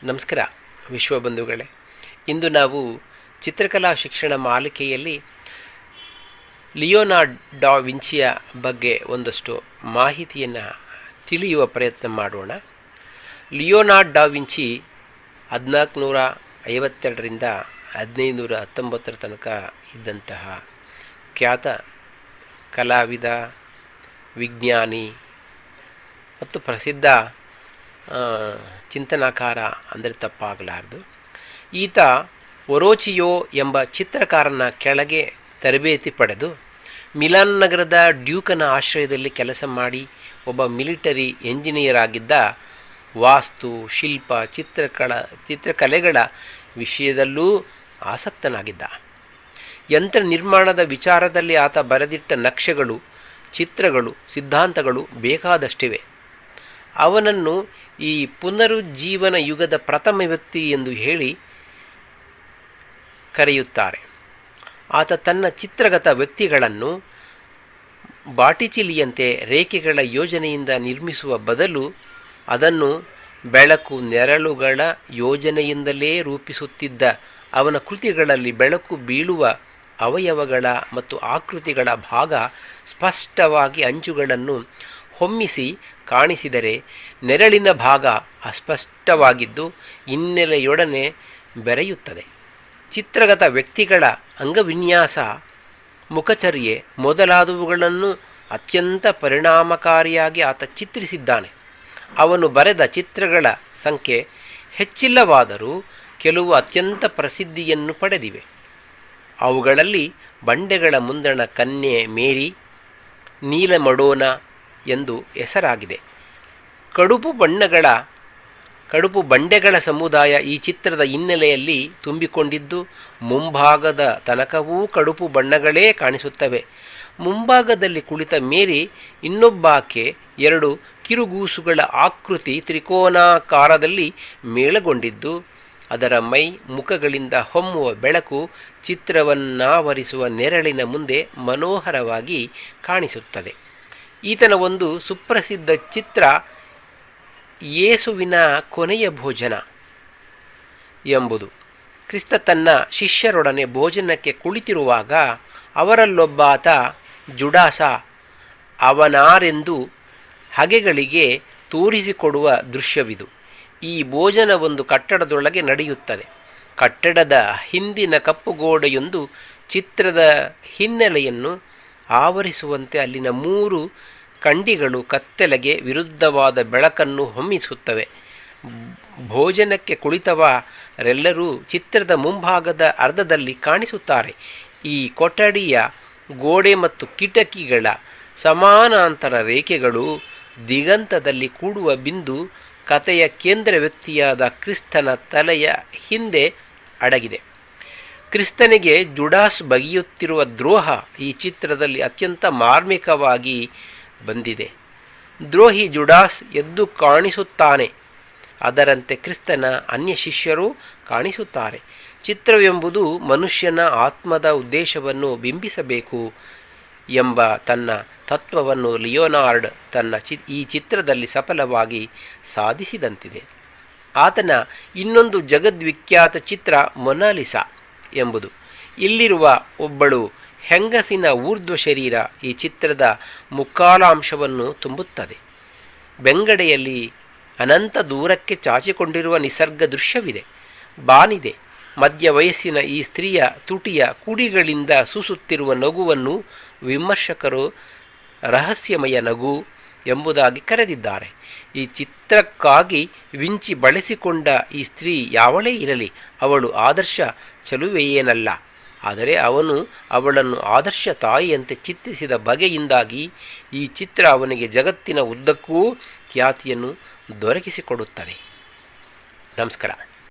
ನಮಸ್ಕಾರ ವಿಶ್ವಬಂಧುಗಳೇ. ಇಂದು ನಾವು ಚಿತ್ರಕಲಾ ಶಿಕ್ಷಣ ಮಾಲಿಕೆಯಲ್ಲಿ ಲಿಯೋನಾರ್ಡ್ ಡಾ ವಿಂಚಿಯ ಬಗ್ಗೆ ಒಂದಷ್ಟು ಮಾಹಿತಿಯನ್ನು ತಿಳಿಯುವ ಪ್ರಯತ್ನ ಮಾಡೋಣ. ಲಿಯೋನಾರ್ಡ್ ಡಾ ವಿಂಚಿ 1452ರಿಂದ 1519 ತನಕ ಇದ್ದಂತಹ ಖ್ಯಾತ ಕಲಾವಿದ, ವಿಜ್ಞಾನಿ ಮತ್ತು ಪ್ರಸಿದ್ಧ ಚಿಂತನಕಾರ ಅಂದರೆ ತಪ್ಪಾಗಲಾರದು. ಈತ ಒರೋಚಿಯೋ ಎಂಬ ಚಿತ್ರಕಾರನ ಕೆಳಗೆ ತರಬೇತಿ ಪಡೆದು ಮಿಲಾನ್ ನಗರದ ಡ್ಯೂಕನ ಆಶ್ರಯದಲ್ಲಿ ಕೆಲಸ ಮಾಡಿ ಒಬ್ಬ ಮಿಲಿಟರಿ ಎಂಜಿನಿಯರ್ ಆಗಿದ್ದ. ವಾಸ್ತು, ಶಿಲ್ಪ, ಚಿತ್ರಕಲೆಗಳ ವಿಷಯದಲ್ಲೂ ಆಸಕ್ತನಾಗಿದ್ದ. ಯಂತ್ರ ನಿರ್ಮಾಣದ ವಿಚಾರದಲ್ಲಿ ಆತ ಬರೆದಿಟ್ಟ ನಕ್ಷೆಗಳು, ಚಿತ್ರಗಳು, ಸಿದ್ಧಾಂತಗಳು ಬೇಕಾದಷ್ಟಿವೆ. ಅವನನ್ನು ಈ ಪುನರುಜ್ಜೀವನ ಯುಗದ ಪ್ರಥಮ ವ್ಯಕ್ತಿ ಎಂದು ಹೇಳಿ ಕರೆಯುತ್ತಾರೆ. ಆತ ತನ್ನ ಚಿತ್ರಗತ ವ್ಯಕ್ತಿಗಳನ್ನು ಬಾಟಿಚಿಲಿಯಂತೆ ರೇಖೆಗಳ ಯೋಜನೆಯಿಂದ ನಿರ್ಮಿಸುವ ಬದಲು ಅದನ್ನು ಬೆಳಕು, ನೆರಳುಗಳ ಯೋಜನೆಯಿಂದಲೇ ರೂಪಿಸುತ್ತಿದ್ದ. ಅವನ ಕೃತಿಗಳಲ್ಲಿ ಬೆಳಕು ಬೀಳುವ ಅವಯವಗಳ ಮತ್ತು ಆಕೃತಿಗಳ ಭಾಗ ಸ್ಪಷ್ಟವಾಗಿ ಅಂಚುಗಳನ್ನು ಹೊಮ್ಮಿಸಿ ಕಾಣಿಸಿದರೆ, ನೆರಳಿನ ಭಾಗ ಅಸ್ಪಷ್ಟವಾಗಿದ್ದು ಹಿನ್ನೆಲೆಯೊಡನೆ ಬೆರೆಯುತ್ತದೆ. ಚಿತ್ರಗತ ವ್ಯಕ್ತಿಗಳ ಅಂಗವಿನ್ಯಾಸ, ಮುಖಚರ್ಯೆ ಮೊದಲಾದವುಗಳನ್ನು ಅತ್ಯಂತ ಪರಿಣಾಮಕಾರಿಯಾಗಿ ಆತ ಚಿತ್ರಿಸಿದ್ದಾನೆ. ಅವನು ಬರೆದ ಚಿತ್ರಗಳ ಸಂಖ್ಯೆ ಹೆಚ್ಚಿಲ್ಲವಾದರೂ ಕೆಲವು ಅತ್ಯಂತ ಪ್ರಸಿದ್ಧಿಯನ್ನು ಪಡೆದಿವೆ. ಅವುಗಳಲ್ಲಿ ಬಂಡೆಗಳ ಮುಂದಣ ಕನ್ಯೆ ಮೇರಿ, ನೀಲಮಡೋನ ಎಂದು ಹೆಸರಾಗಿದೆ. ಕಡುಪು ಬಂಡೆಗಳ ಸಮುದಾಯ ಈ ಚಿತ್ರದ ಹಿನ್ನೆಲೆಯಲ್ಲಿ ತುಂಬಿಕೊಂಡಿದ್ದು, ಮುಂಭಾಗದ ತನಕವೂ ಕಡುಪು ಬಣ್ಣಗಳೇ ಕಾಣಿಸುತ್ತವೆ. ಮುಂಭಾಗದಲ್ಲಿ ಕುಳಿತ ಮೇರಿ ಇನ್ನೊಬ್ಬಾಕೆ 2 ಕಿರುಗೂಸುಗಳ ಆಕೃತಿ ತ್ರಿಕೋನಾಕಾರದಲ್ಲಿ ಮೇಳಗೊಂಡಿದ್ದು, ಅದರ ಮೈ ಮುಖಗಳಿಂದ ಹೊಮ್ಮುವ ಬೆಳಕು ಚಿತ್ರವನ್ನಾವರಿಸುವ ನೆರಳಿನ ಮುಂದೆ ಮನೋಹರವಾಗಿ ಕಾಣಿಸುತ್ತದೆ. ಈತನ ಒಂದು ಸುಪ್ರಸಿದ್ಧ ಚಿತ್ರ ಯೇಸುವಿನ ಕೊನೆಯ ಭೋಜನ ಎಂಬುದು. ಕ್ರಿಸ್ತ ತನ್ನ ಶಿಷ್ಯರೊಡನೆ ಭೋಜನಕ್ಕೆ ಕುಳಿತಿರುವಾಗ ಅವರಲ್ಲೊಬ್ಬಾತ ಜುಡಾಸ ಅವನಾರೆಂದು ಹಗೆಗಳಿಗೆ ತೋರಿಸಿಕೊಡುವ ದೃಶ್ಯವಿದು. ಈ ಭೋಜನ ಒಂದು ಕಟ್ಟಡದೊಳಗೆ ನಡೆಯುತ್ತದೆ. ಕಟ್ಟಡದ ಹಿಂದಿನ ಕಪ್ಪುಗೋಡೆಯೊಂದು ಚಿತ್ರದ ಹಿನ್ನೆಲೆಯನ್ನು ಆವರಿಸುವಂತೆ ಅಲ್ಲಿನ 3 ಕಂಡಿಗಳು ಕತ್ತಲೆಗೆ ವಿರುದ್ಧವಾದ ಬೆಳಕನ್ನು ಹೊಮ್ಮಿಸುತ್ತವೆ. ಭೋಜನಕ್ಕೆ ಕುಳಿತವರೆಲ್ಲರೂ ಚಿತ್ರದ ಮುಂಭಾಗದ ಅರ್ಧದಲ್ಲಿ ಕಾಣಿಸುತ್ತಾರೆ. ಈ ಕೊಠಡಿಯ ಗೋಡೆ ಮತ್ತು ಕಿಟಕಿಗಳ ಸಮಾನಾಂತರ ರೇಖೆಗಳು ದಿಗಂತದಲ್ಲಿ ಕೂಡುವ ಬಿಂದು ಕಥೆಯ ಕೇಂದ್ರ ವ್ಯಕ್ತಿಯಾದ ಕ್ರಿಸ್ತನ ತಲೆಯ ಹಿಂದೆ ಅಡಗಿದೆ. ಕ್ರಿಸ್ತನಿಗೆ ಜುಡಾಸ್ ಬಗೆಯುತ್ತಿರುವ ದ್ರೋಹ ಈ ಚಿತ್ರದಲ್ಲಿ ಅತ್ಯಂತ ಮಾರ್ಮಿಕವಾಗಿ ಬಂದಿದೆ. ದ್ರೋಹಿ ಜುಡಾಸ್ ಎದ್ದು ಕಾಣಿಸುತ್ತಾನೆ. ಅದರಂತೆ ಕ್ರಿಸ್ತನ ಅನ್ಯ ಶಿಷ್ಯರು ಕಾಣಿಸುತ್ತಾರೆ. ಚಿತ್ರವೆಂಬುದು ಮನುಷ್ಯನ ಆತ್ಮದ ಉದ್ದೇಶವನ್ನು ಬಿಂಬಿಸಬೇಕು ಎಂಬ ತನ್ನ ತತ್ವವನ್ನು ಲಿಯೋನಾರ್ಡ್ ತನ್ನ ಈ ಚಿತ್ರದಲ್ಲಿ ಸಫಲವಾಗಿ ಸಾಧಿಸಿದಂತಿದೆ. ಆತನ ಇನ್ನೊಂದು ಜಗದ್ವಿಖ್ಯಾತ ಚಿತ್ರ ಮೊನಾಲಿಸಾ ಎಂಬುದು. ಇಲ್ಲಿರುವ ಒಬ್ಬಳು ಹೆಂಗಸಿನ ಊರ್ಧ್ವ ಶರೀರ ಈ ಚಿತ್ರದ ಮುಕ್ಕಾಲಾಂಶವನ್ನು ತುಂಬುತ್ತದೆ. ಬೆಂಗಡೆಯಲ್ಲಿ ಅನಂತ ದೂರಕ್ಕೆ ಚಾಚಿಕೊಂಡಿರುವ ನಿಸರ್ಗ ದೃಶ್ಯವಿದೆ. ಬಾನಿದೆ. ಮಧ್ಯ ವಯಸ್ಸಿನ ಈ ಸ್ತ್ರೀಯ ತುಟಿಯ ಕುಡಿಗಳಿಂದ ಸೂಸುತ್ತಿರುವ ನಗುವನ್ನು ವಿಮರ್ಶಕರು ರಹಸ್ಯಮಯ ನಗು ಎಂಬುದಾಗಿ ಕರೆದಿದ್ದಾರೆ. ಈ ಚಿತ್ರಕ್ಕಾಗಿ ವಿಂಚಿ ಬಳಸಿಕೊಂಡ ಈ ಸ್ತ್ರೀ ಯಾವಳೇ ಇರಲಿ, ಅವಳು ಆದರ್ಶ ಚೆಲುವೆಯೇನಲ್ಲ. ಆದರೆ ಅವನು ಅವಳನ್ನು ಆದರ್ಶ ತಾಯಿಯಂತೆ ಚಿತ್ರಿಸಿದ ಬಗೆಯಿಂದಾಗಿ ಈ ಚಿತ್ರ ಅವನಿಗೆ ಜಗತ್ತಿನ ಉದ್ದಕ್ಕೂ ಖ್ಯಾತಿಯನ್ನು ದೊರಕಿಸಿಕೊಡುತ್ತದೆ. ನಮಸ್ಕಾರ.